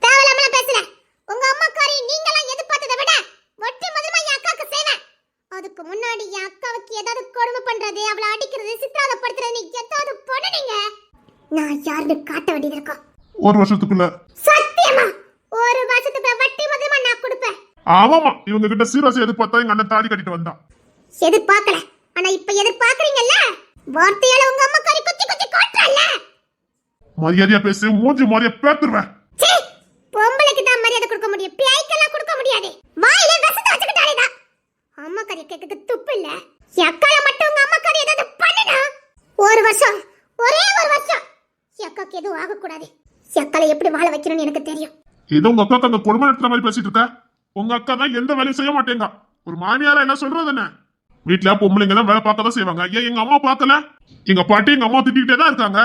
தேவலாமல பேசல. உங்க அம்மாக்காரி நீங்கலாம் எதிர்பார்த்ததை விட ஒட்டி முதல்ல என் அக்காக்கு செய்வேன். அதுக்கு முன்னாடி என் அக்காவுக்கு ஏதாவது கொடுமை பண்றது, அவளை அடிக்கிறது, சித்திரவதைப்படுத்துறது ஏதாவது பண்ணுனீங்க, நான் யாருன்னு காட்ட வேண்டியது இருக்கும். ஒரு வருஷத்துக்குள்ள சத்தியமா ஒரு வருஷத்துக்கு வட்டி முதல்ல நான் கொடுப்பேன். ஆமாமா, இவங்க கிட்ட சீரியஸா எதிர்பார்த்தா எங்க அண்ணன் தாலி கட்டிட்டு வந்தான். எதிர்பார்க்கல, ஆனா இப்ப எதிர்பார்க்கறீங்கல்ல. வார்த்தையால உங்க அம்மாக்காரி குத்தி குத்தி காட்டுறல்ல. மரியாதையா பேசு, மூஞ்சி மாதிரியா பேத்துருவேன். பொம்பளைக்கு தான் மரியாதை கொடுக்க முடியும், பேய்க்கெல்லாம் கொடுக்க முடியாது. வாயில விஷத்தை வச்சுக்கிட்டாலேதான். அம்மாக்காரி கேட்க துப்பு இல்ல. என் அக்கால மட்டும் உங்க அம்மாக்காரி ஏதாவது பண்ணுனா ஒரு வருஷம், ஒரே ஒரு வருஷம் என் அக்காக்கு எதுவும் ஆகக்கூடாது. என் அக்கால எப்படி வாழ வைக்கணும்னு எனக்கு தெரியும். ஏதோ உங்க அக்காக்கு அந்த கொடுமை நடத்துற மாதிரி பேசிட்டு இருக்க. உங்க அக்கா தான் எந்த வேலையும் செய்ய மாட்டேங்க. ஒரு மாமியாரா என்ன சொல்றது? என்ன வீட்டுல பொம்பளைங்க தான் வேலை பார்க்க தான் செய்வாங்க. ஏன் எங்க அம்மா பார்க்கல? எங்க பாட்டி எங்க அம்மா திட்டிகிட்டே தான் இருக்காங்க.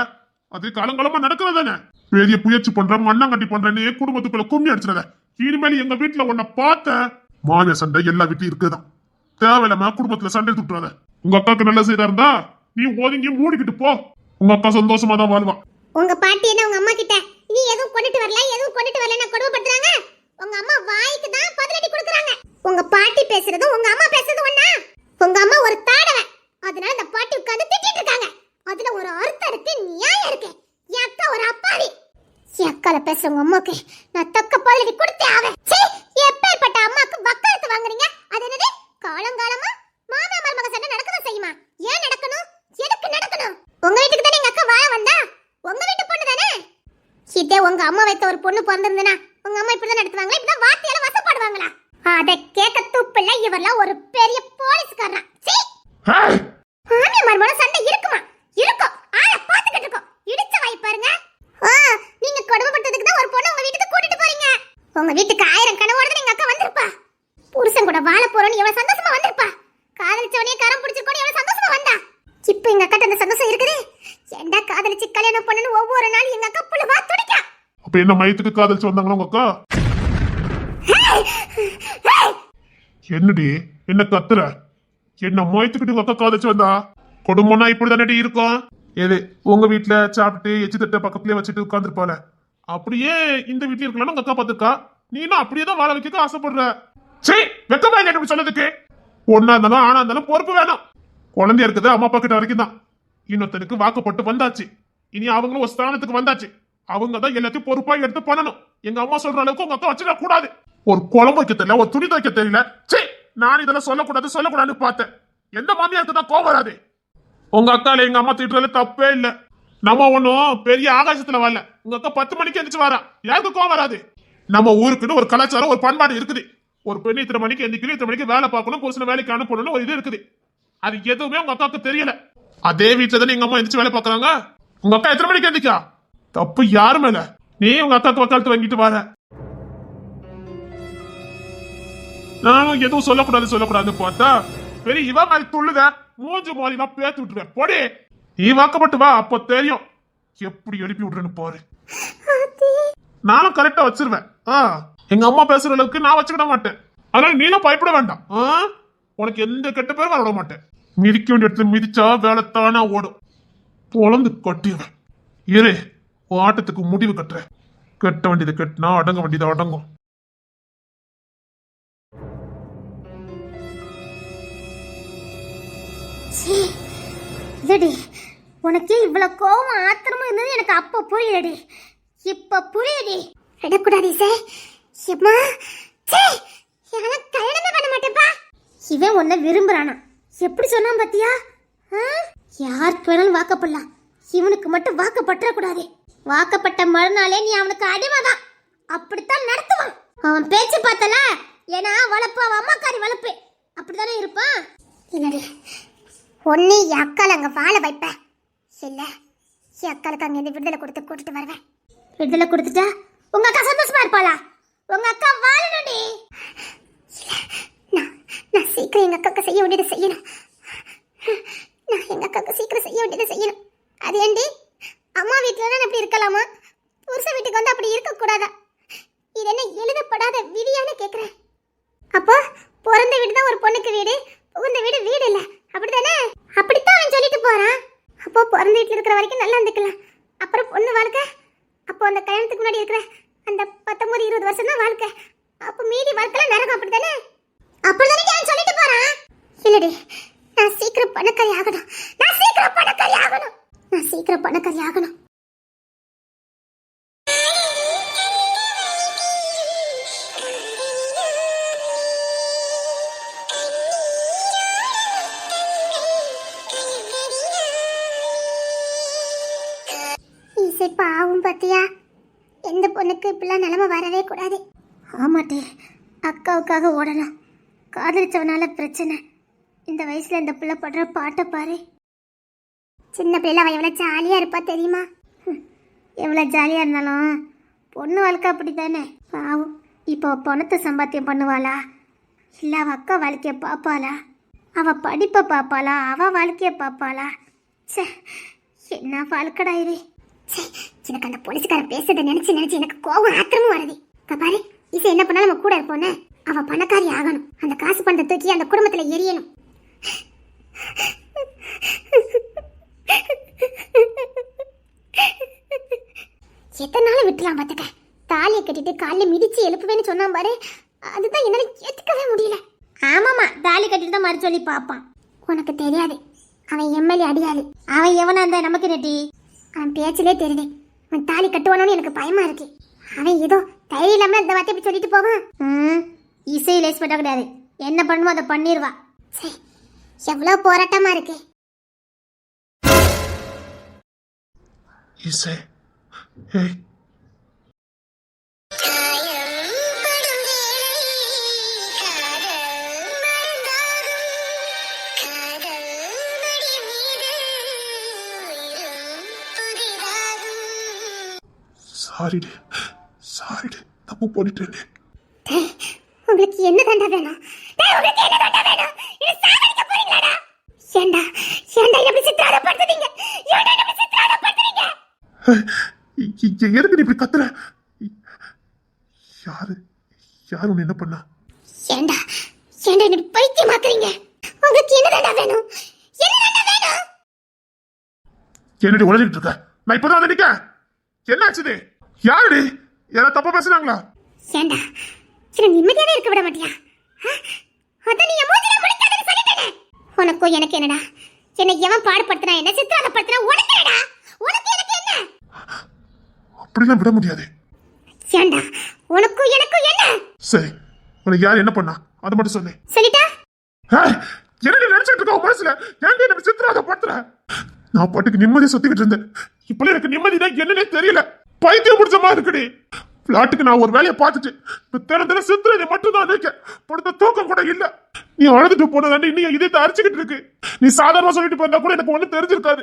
அது காலங்காலமா நடக்கிறது தானே. பெரிய புயற்சி பண்ற, மண்ணாங்கட்டி பண்றேன்னு குடும்பத்துக்குள்ள கும்மி அடிச்சிருத. இனிமேல் எங்க வீட்டுல உன்னை பார்த்த மாமியா சண்டை எல்லா வீட்லயும் இருக்குதான். தேவையில்லாம குடும்பத்துல சண்டை துட்டுறாத. உங்க அக்காக்கு நல்ல செய்தா இருந்தா நீ ஒதுங்கி மூடிக்கிட்டு போ. உங்க அக்கா சந்தோஷமா தான் வாழ்வா. உங்க பாட்டி என்ன உங்க அம்மா கிட்ட நீ எதுவும் கொண்டுட்டு வரல, எதுவும் கொண்டுட்டு வரலன்னு கொடுமைப்படுறாங்க? உங்க அம்மா வாய்க்கு தான் பதிலடி கொடுக்கறாங்க. உங்க பாட்டி பேசுறதும் உங்க அம்மா பேசுறதும் ஒண்ணா? உங்க அம்மா ஒரு தாடவ, அதனால அந்த பாட்டி உட்கார்ந்து திட்டிட்டு இருக்காங்க. அதுல ஒரு அர்த்தம் இருக்கு, நியாயம் இருக்கு. என் அக்கா ஒரு அப்பாவி. என் அக்கால பேசுற உங்க அம்மாக்கு நான் தக்க பதிலடி கொடுத்தே ஆவேன். எப்பேற்பட்ட அம்மாக்கு வக்காலத்து வாங்குறீங்க? அது என்னது? காலங்காலமா மாமா மருமக சண்டை நடக்கதான் செய்யுமா? ஏன் நடக்கணும்? எதுக்கு நடக்கணும்? உங்க வீட்டுக்கு தானே எங்க அக்கா வாழ வந்தா, உங்க வீட்டு பொண்ணு தானே. இதே உங்க அம்மா வைத்த ஒரு பொண்ணு பிறந்திருந்தனா உங்க அம்மா இப்படிதான் நடத்துவாங்களா? இப்படிதான் வார்த்தையால வசப்படுவாங்களா? அத கேட்க துப்பில்ல, இவரெல்லாம் ஒரு பெரிய போலீஸ்காரன். சீ, ஏய், மாமியார் மருமக சண்டை இருக்குமா? இருக்கும். ஆளை பாத்துக்கிட்டு இருக்கோம். இடிச்ச வாய் பாருங்க. நீங்க கொடுமைப்பட்டதுக்கு தான் ஒரு பொண்ணு உங்க வீட்டுக்கு கூட்டிட்டு போறீங்க. உங்க வீட்டுக்கு 1000 கனவோட எங்க அக்கா வந்திருப்பா. புருஷன் கூட வாழ போறோம்னு எவ்வளவு சந்தோஷமா வந்திருப்பா. காதலிச்சவனே கரம் பிடிச்சிருக்கோன்னு எவ்வளவு சந்தோஷமா வந்தா. இப்ப எங்க அக்கா அந்த சந்தோஷம் இருக்குது. ஏண்டா காதலிச்சு கல்யாணம் பண்ணணும் ஒவ்வொரு நாள் எங்க அக்கா புள்ள வா துடிக்கா. அப்ப என்ன மயத்துக்கு காதலிச்சு வந்தாங்களா உங்க அக்கா? என்னடி என்ன கத்துற? என்ன மயத்துக்கிட்டு உங்க அக்கா காதலிச்சு வந்தா? குடும்பம்னா இப்படிதானடி இருக்கும். எது உங்க வீட்டுல சாப்பிட்டு எச்சி தட்ட பக்கத்துலயே வச்சுட்டு உட்காந்துருப்பால, அப்படியே இந்த வீட்டுல இருக்கலாம்னு உங்க அக்கா பாத்துருக்கா. நீனும் அப்படியே தான் வாழ வைக்க ஆசைப்படுற. சரி, வெக்கமா இல்லை அப்படி சொன்னதுக்கு. பொண்ணா இருந்தாலும் ஆனா இருந்தாலும் பொறுப்பு வேணும். குழந்தைய இருக்குது அம்மா அப்பா கிட்ட வரைக்கும் தான். இன்னொருத்தனுக்கு வாக்கப்பட்டு வந்தாச்சு. இனி அவங்களும் ஒரு ஸ்தானத்துக்கு வந்தாச்சு. அவங்க தான் எல்லாத்தையும் பொறுப்பா எடுத்து பண்ணணும். எங்க அம்மா சொல்ற அளவுக்கு உங்க அக்கா வச்சிட கூடாது. ஒரு குழம்பு வைக்க தெரியல, ஒரு துணி துவைக்க தெரியல. சரி, நான் இதெல்லாம் சொல்லக்கூடாதுன்னு பார்த்தேன். எந்த மாமியாருக்கு தான் கோவம் வராது? உங்க அக்கால எங்க அம்மா திட்டுறதுல தப்பே இல்ல. நம்ம ஒண்ணும் பெரிய ஆகாசத்துல வரல. உங்க அக்கா 10 மணிக்கு எந்திரிச்சு வரா, யாருக்கு கோவம் வராது? நம்ம ஊருக்குன்னு ஒரு கலாச்சாரம், ஒரு பண்பாடு இருக்குது. ஒரு பெண் இத்தனை மணிக்கு எந்திரிக்கணும், இத்தனை மணிக்கு வேலை பார்க்கணும், புருஷனை வேலைக்கு அனுப்பணும்னு ஒரு இது இருக்குது. அது எதுவுமே உங்க அக்காவுக்கு தெரியல. அதே வீட்டுல தானே எங்க அம்மா எந்திரிச்சு வேலை பாக்குறாங்க. உங்க அக்கா எத்தனை மணிக்கு எந்திரிக்கா? தப்பு யாரு மேல? நீ உங்க அக்காவுக்கு வக்காலத்து வாங்கிட்டு வர. நானும் எதுவும் சொல்லக்கூடாதுன்னு பார்த்தா பெரிய இவ மாதிரி துள்ளுத. மூஞ்சு மோதினா பேத்து விட்டுருவேன். போடி, நீ வாக்கப்பட்டு வா, அப்போ தெரியும் எப்படி எழுப்பி விடுறேன்னு பாரு. நானும் கரெக்டா வச்சிருவேன். எங்க அம்மா பேசுற அளவுக்கு நான் வச்சுக்கிட மாட்டேன். அதனால நீனும் பயப்பட வேண்டாம். உனக்கு எந்த கெட்ட பேரும் விட மாட்டேன். மிதிக்க வேண்டிய இடத்துல மிதிச்சா வேலை தானா ஓடும். பொழந்து கட்டிடுவேன். இரு, ஆட்டத்துக்கு முடிவு கட்டுறேன். கட்ட வேண்டியது கட்டினா அடங்க வேண்டியது அடங்கும். இல்லடி, உனக்கு இவ்வளவு கோவம் ஆத்திரமும் இருந்தது எனக்கு அப்ப புரியலடி. இப்ப புரியுடி. விடக்கூடாது சார். எம்மா, கல்யாணமே பண்ண மாட்டேப்பா. இவன் உன்னை விரும்புறானா? எப்படி சொன்னான் பாத்தியா? யாருக்கு வேணாலும் வாக்கப்படலாம், இவனுக்கு மட்டும் வாக்கப்பட்டுறக்கூடாது. வாக்கப்பட்ட மறுநாளே நீ அவனுக்கு அடிமைதான். அப்படித்தான் நடத்துவான். அவன் பேச்சு பார்த்தல, ஏன்னா வளர்ப்பு அவன் அம்மாக்காரி வளர்ப்பு. அப்படித்தானே இருப்பான். இல்லடி, ஒன்னு என் அக்கால அங்க வாழ வைப்பேன். இல்ல என் அக்காளுக்கு அங்க இருந்து விடுதலை கொடுத்து கூட்டிட்டு வருவேன். விடுதலை கொடுத்துட்டா உங்க அக்கா சந்தோஷமா இருப்பாளா? உங்க அக்கா வாழணும்டி. நான் சீக்கிரம் எங்க அக்காக்கு செய்ய வேண்டியதை செய்யணும். நான் எங்க அக்காக்கு சீக்கிரம் செய்ய வேண்டியதை செய்யணும். அது ஏண்டி, அம்மா வீட்டுல அப்படி இருக்கலாமா? புருஷ வீட்டுக்கு வந்து அப்படி இருக்க கூடாதா? இது என்ன எழுதப்படாத விதியானு கேக்குறேன். அப்போ பிறந்த வீடு தான் ஒரு பொண்ணுக்கு வீடு, புகுந்த வீடு வீடு இல்ல, அப்படித்தானே? அப்படித்தான் அவன் சொல்லிட்டு போறான். அப்போ பிறந்த வீட்டுல இருக்கிற வரைக்கும் நல்லா இருந்துக்கலாம். அப்புறம் பொண்ணு வாழ்க்கை, அப்போ அந்த கல்யாணத்துக்கு முன்னாடி இருக்கிற அந்த 19-20 வருஷம் தான் வாழ்க்கை. அப்போ மீதி வாழ்க்கை நரகம், அப்படித்தானே? அப்படிதானே அவன் சொல்லிட்டு போறான். இல்லடி, நான் சீக்கிரம் பணக்காரி ஆகணும். நான் சீக்கிரம் பணக்காரி ஆகணும். நான் சீக்கிரம் பணக்காரி ஆகணும். பாவம் பத்தியா, எந்த பொண்ணுக்கு இப்பெல்லாம் நிலைமை வரவே கூடாது. ஆமாட்டே, அக்காவுக்காக ஓடலாம். காதலிச்சவனால பிரச்சனை. இந்த வயசுல இந்த பிள்ளை படுற பாட்டை பாரு. சின்ன பிள்ளைல அவன் எவ்வளோ ஜாலியா இருப்பா தெரியுமா? எவ்வளோ ஜாலியா இருந்தாலும் பொண்ணு வாழ்க்கை அப்படித்தானே. பாவம், இப்போ பணத்தை சம்பாத்தியம் பண்ணுவாளா, இல்லை அவ அக்கா வாழ்க்கைய பார்ப்பாளா, அவ படிப்பை பார்ப்பாளா, அவ வாழ்க்கைய பார்ப்பாளா? சே, என்ன வாழ்க்கடா இது. எனக்கு அந்த போலீஸ்கார பேசுறதை நினைச்சு எனக்கு கோவம் ஆத்திரமும் வருது. பாரு, இசை என்ன பண்ணாலும் நம்ம கூட இருப்போன்னு. அவ பணக்காரி ஆகணும். அந்த காசு பணத்தை தூக்கி அந்த குடும்பத்துல எரியணும். எத்தனை நாள் விட்டுலாம் பார்த்துக்க. தாலியை கட்டிட்டு காலைல மிதிச்சு எழுப்புவேன்னு சொன்னான் பாரு, அதுதான் என்னால ஏத்துக்கவே முடியல. ஆமாமா, தாலி கட்டிட்டு தான் மாதிரி சொல்லி பார்ப்பான். உனக்கு தெரியாது, அவன் எம்எல்ஏ அடியாளு. அவன் எவனா இருந்தா நமக்கு நெட்டி? அவன் பேச்சிலே தெரியுது அவன் தாலி கட்டுவானோன்னு எனக்கு பயமா இருக்கு. அவன் ஏதோ தைரியம் இல்லாம இந்த வார்த்தை இப்படி சொல்லிட்டு போவான். இசை லேஸ் பண்ண கிடையாது, என்ன பண்ணுமோ அதை பண்ணிடுவா. சரி, எவ்வளவு போராட்டமா இருக்கு. இசை, ஏய், சாரிடி சாரிடி தப்பு பண்ணிட்டேன். டேய், உங்களுக்கு என்ன தண்டா வேணும்? டேய், உங்களுக்கு என்ன தண்டா வேணும்? என்ன சாகடிக்க போறீங்களாடா? ஏண்டா ஏண்டா இப்படி சித்திரவதைப்படுத்துறீங்க? ஏண்டா இப்படி சித்திரவதைப்படுத்துறீங்க? எதுக்கு நீ இப்படி கத்துற? யாரு யாரு உன்னை என்ன பண்ணா? ஏண்டா ஏண்டா இப்படி பைத்தியமாக்குறீங்க? உங்களுக்கு என்ன தண்டா வேணும்? என்ன தண்டா வேணும்? என்னடி உழைஞ்சிட்டு இருக்க? நான் இப்பதான் வந்து நிக்க. என்ன ஆச்சுது? யாருடி? யாரா தப்பா பேசுறாங்களா? ஏண்டா சில நிம்மதியாவே இருக்க விட மாட்டியா? அத நீ மூஞ்சில முடிக்காதன்னு சொல்லிட்டேனே. உனக்கும் எனக்கு என்னடா? என்னை எவன் பாடுபடுத்துறா, என்ன சித்திரவதைப்படுத்துறா உனக்கு என்னடா? உனக்கு எனக்கு என்ன? அப்படிலாம் விட முடியாது. ஏண்டா உனக்கும் எனக்கும் என்ன? சரி, உனக்கு யார் என்ன பண்ணா அதை மட்டும் சொல்லு. சொல்லிட்டா? என்ன நினைச்சிட்டு இருக்க உன் மனசுல? ஏன் என்ன சித்திரவதைப்படுத்துற? நான் பாட்டுக்கு நிம்மதியை சுத்திக்கிட்டு இருந்தேன். இப்ப எனக்கு நிம்மதினா என்னன்னே தெரியல. பைத்தியம் முடிச்ச மாதிரி இருக்குடி. பிளாட்டுக்கு நான் ஒரு வேலையை பார்த்துட்டு தினம் சித்திரதை மட்டும் தான் நினைக்க படுத்த தூக்கம் கூட இல்ல. நீ அழுதுட்டு போனதாண்டி நீ இதை அரிச்சுக்கிட்டு இருக்கு. நீ சாதாரணமா சொல்லிட்டு போயிருந்தா கூட எனக்கு ஒண்ணு தெரிஞ்சிருக்காது.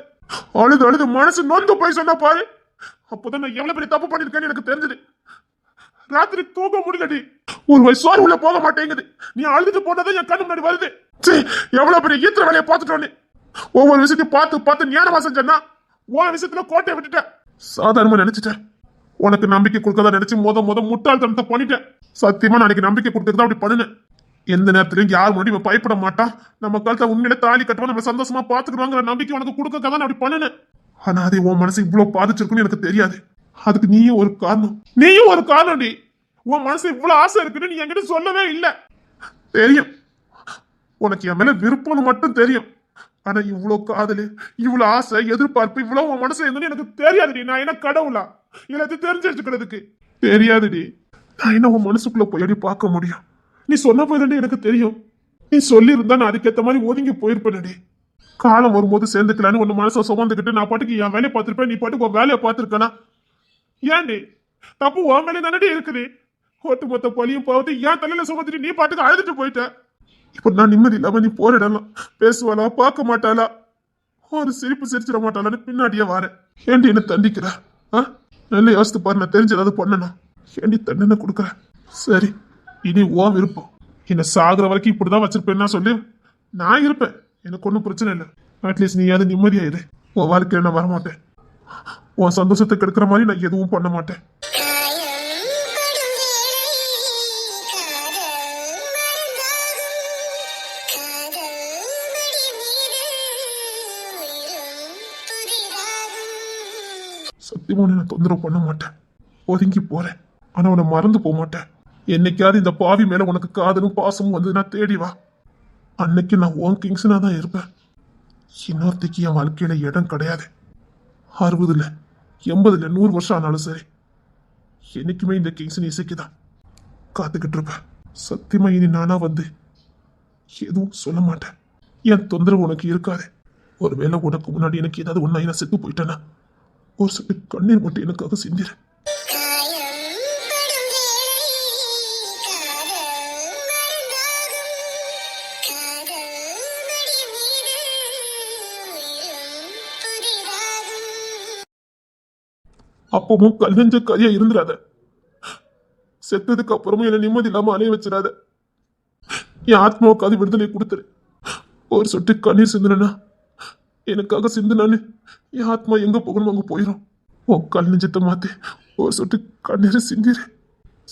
அழுது அழுது மனசு நொந்து போய் சொன்னா பாரு. அப்போதான் நான் எவ்வளவு பெரிய தப்பு பண்ணிருக்கேன்னு எனக்கு தெரிஞ்சது. ராத்திரி தூக்க முடியலடி. ஒரு வயசு சோறு உள்ள போக மாட்டேங்குது. நீ அழுதுட்டு போனதை என் கண்ணு முன்னாடி வருது. எவ்வளவு பெரிய ஈத்திர வேலையை பார்த்துட்டோன்னு ஒவ்வொரு விஷயத்தையும் பார்த்து பார்த்து ஞானமா செஞ்சேன்னா உன் விஷயத்துல கோட்டையை விட்டுட்டேன். சாதாரணமா நினைச்சிட்டேன். உனக்கு நம்பிக்கை கொடுக்கதான் நினைச்சு முத முட்டாள்தனத்தை பண்ணிட்டேன். சத்தியமா நாளைக்கு நம்பிக்கை கொடுத்துட்டு அப்படி பண்ணுனேன். எந்த நேரத்திலையும் யார் முன்னாடி பயப்பட மாட்டான், நம்ம கழுத்தை உண்மையில தாலி கட்டுவா, நம்ம சந்தோஷமா பாத்துக்குவாங்கிற நம்பிக்கை உனக்கு கொடுக்க தான் அப்படி பண்ணுனேன். ஆனா அதை உன் மனசு இவ்வளவு பாதிச்சிருக்குன்னு எனக்கு தெரியாது. அதுக்கு நீயும் ஒரு காரணம். நீயும் ஒரு காரணம் டி. உன் மனசு இவ்வளவு ஆசை இருக்குன்னு நீ என்கிட்ட சொல்லவே இல்லை. தெரியும் உனக்கு என் மேல விருப்பம்னு மட்டும் தெரியும். ஆனா இவ்வளவு காதலு, இவ்வளவு ஆசை, எதிர்பார்ப்பு இவ்வளவு உன் மனசுல இருந்துன்னு எனக்கு தெரியாதுடி. நான் என்ன கடவுளா எல்லாத்தையும் தெரிஞ்சு வச்சுக்கிறதுக்கு? தெரியாதுடி. நான் என்ன உன் மனசுக்குள்ள போய் பார்க்க முடியும்? நீ சொன்ன போய் எனக்கு தெரியும். நீ சொல்லி இருந்தா நான் அதுக்கேற்ற மாதிரி ஒதுங்கி போயிருப்பேன்டி. காலம் வரும்போது சேர்ந்துக்கலான்னு ஒன்னு மனசை சுமந்துக்கிட்டு நான் பாட்டுக்கு என் வேலையை பார்த்திருப்பேன். நீ பாட்டுக்கு உன் வேலையை பார்த்திருக்கனா? ஏன்டி தப்பு உன் மேலே தானடி இருக்குது. ஒட்டுமொத்த பழியும் பார்த்து ஏன் தலையில சுமந்துட்டு நீ பாட்டுக்கு அழுதுட்டு போயிட்ட. இப்ப நான் நிம்மதி இல்லாம நீ போற இடம்லாம் பேசுவாளா, பார்க்க மாட்டாளா, ஒரு சிரிப்பு சிரிச்சிட மாட்டாளான்னு பின்னாடியே வரேன். ஏன்டி என்ன தண்டிக்கிற? நல்ல யோசித்து பாரு. நான் தெரிஞ்ச ஏதாவது பண்ணணும். ஏன்டி தண்டனை கொடுக்குற? சரி, இனி உன் விருப்பம். என்ன சாகுற வரைக்கும் இப்படிதான் வச்சிருப்பேன்னா சொல்லி நான் இருப்பேன். எனக்கு ஒன்றும் பிரச்சனை இல்லை. அட்லீஸ்ட் நீயாவது நிம்மதியா இரு. உன் வாழ்க்கையில நான் வரமாட்டேன். உன் சந்தோஷத்தை கெடுக்கிற மாதிரி நான் எதுவும் பண்ண மாட்டேன். சத்தியமா நான் தொந்தரவு பண்ண மாட்டேன். ஒதுங்கி போறேன். ஆனா உன்னை மறந்து போக மாட்டேன். என்னைக்காவது இந்த பாவி மேல உனக்கு காதலும் பாசமும் வந்து நான் தேடி வா. அன்னைக்கு நான் உன் கிங்ஸ்னா தான் இருப்பேன். இன்னொருத்திக்கு என் வாழ்க்கையில இடம் கிடையாது. 60 80 100 வருஷம் ஆனாலும் சரி, என்னைக்குமே இந்த கிங்ஸ் இசைக்குதான் காத்துக்கிட்டு இருப்பேன். சத்தியமா இனி நானா வந்து எதுவும் சொல்ல மாட்டேன். என் தொந்தரவு உனக்கு இருக்காது. ஒருவேளை உனக்கு முன்னாடி எனக்கு ஏதாவது ஒன்னா நான் செத்து போயிட்டேன்னா ஒரு சொட்டு கண்ணீர் மட்டும் எனக்காக சிந்திரு. அப்பவும் கல்லஞ்ச கதையா இருந்துடாத. செத்ததுக்கு அப்புறமும் என்ன நிம்மதி இல்லாம அலைய வச்சிடாத. என் ஆத்மாவுக்கு அது விடுதலை கொடுத்துரு. ஒரு சொட்டு கண்ணீர் சிந்துனா எனக்காக சிந்துனான்னு என் ஆத்மா எங்க போகணும் அங்க போயிடும். உன் கல் நெஞ்சத்தை மாத்தி ஒரு சொட்டு கண்ணீரை சிந்திரு.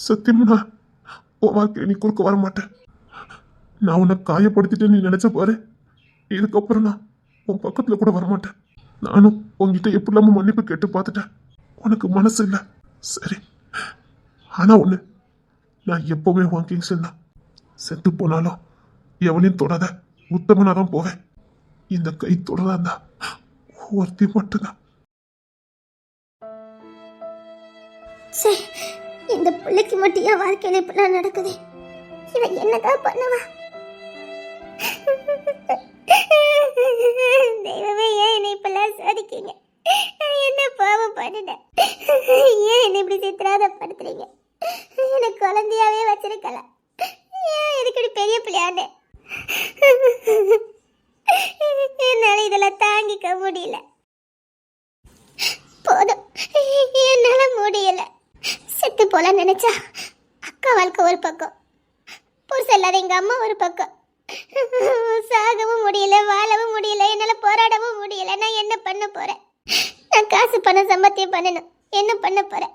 சத்தியமா உன் வாழ்க்கையை நீ குறுக்க வர மாட்டேன். நான் உன்னை காயப்படுத்திட்டு நீ நினைச்ச பாரு, இதுக்கப்புறம் நான் உன் பக்கத்துல கூட வரமாட்டேன். நானும் உங்ககிட்ட எப்படி இல்லாம மன்னிப்பு கேட்டு பார்த்துட்டேன். உனக்கு மனசு இல்லை, சரி. ஆனா ஒண்ணு, நான் எப்பவுமே உன் கிங்ஸ் தான். செத்து போனாலும் எவனையும் தொடாத உத்தமனா தான் போவேன். இந்த கை தொடராந்தா ஒருத்தி மட்டும்தான். சரி, இந்த பிள்ளைக்கு மட்டும் என் வாழ்க்கையில இப்படிலாம் நடக்குது. இவன் என்னதான் பண்ணுவா? தெய்வமே, ஏன் என்னை இப்பெல்லாம் சோதிக்கீங்க? நான் என்ன பாவம் பண்ணிட்டேன்? ஏன் என்னை இப்படி சித்திராதப்படுத்துறீங்க? எனக்கு குழந்தையாவே வச்சிருக்கலாம். ஏன் இதுக்கு இப்படி பெரிய பிள்ளையானே? என்னால இதெல்லாம் தாங்கிக்க முடியல. போதும், என்னால முடியல. செத்து போல நினைச்சா அக்கா வாழ்க்கை ஒரு பக்கம், புருஷன் இல்லாத எங்க அம்மா ஒரு பக்கம். சாகவும் முடியல, வாழவும் முடியல, என்னால போராடவும் முடியல. நான் என்ன பண்ண போறேன்? நான் காசு பணம் சம்பாத்தியம் பண்ணணும். என்ன பண்ண போறேன்?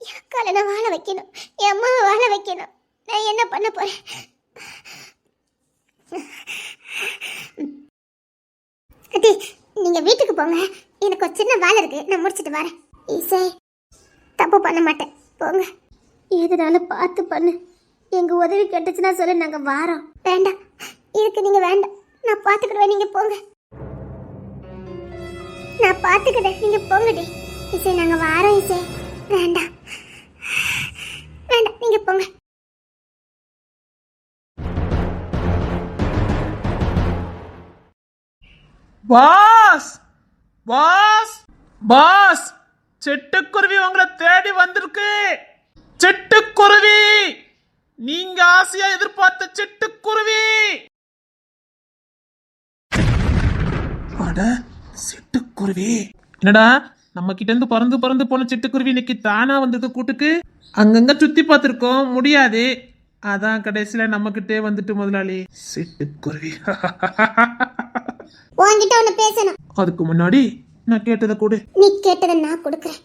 என் அக்கால நான் வாழ வைக்கணும், என் அம்மாவை வாழ வைக்கணும். நான் என்ன பண்ண போறேன்? அடி, நீங்க வீட்டுக்கு போங்க, எனக்கு ஒரு சின்ன வேலை இருக்கு, நான் முடிச்சிட்டு வரேன். இசை, தப்பு பண்ண மாட்டேன், போங்க. எதுனாலும் பார்த்து பண்ணு. எங்க உதவி கேட்டுச்சுன்னா சொல்லு, நாங்க வாரோம். வேண்டாம், இதுக்கு நீங்க வேண்டாம், நான் பார்த்துக்கிடுவேன், நீங்க போங்க. நான் பார்த்துக்கிட்டேன், நீங்க போங்கடி. இசை, நாங்க வாரோம். இசை, வேண்டாம் வேண்டாம், நீங்க போங்க. பாஸ் பாஸ் பாஸ், சிட்டுக்குருவி உங்களை தேடி வந்திருக்கு. சிட்டுக்குருவி, நீங்க ஆசையா எதிர்பார்த்த சிட்டுக்குருவி. அட, சிட்டுக்குருவி என்னடா, நம்ம கிட்ட இருந்து பறந்து பறந்து போன சிட்டுக்குருவி இன்னைக்கு தானா வந்தது கூட்டுக்கு. அங்கங்க சுத்தி பார்த்திருக்கோம், முடியாது. அதான் கடைசியில நம்ம கிட்டே வந்துட்டு முதலாளி. சிட்டுக்குருவி. உன்கிட்ட ஒண்ணு பேசணும். அதுக்கு முன்னாடி நான் கேட்டதை கொடு. நீ கேட்டதை நான் கொடுக்குறேன்.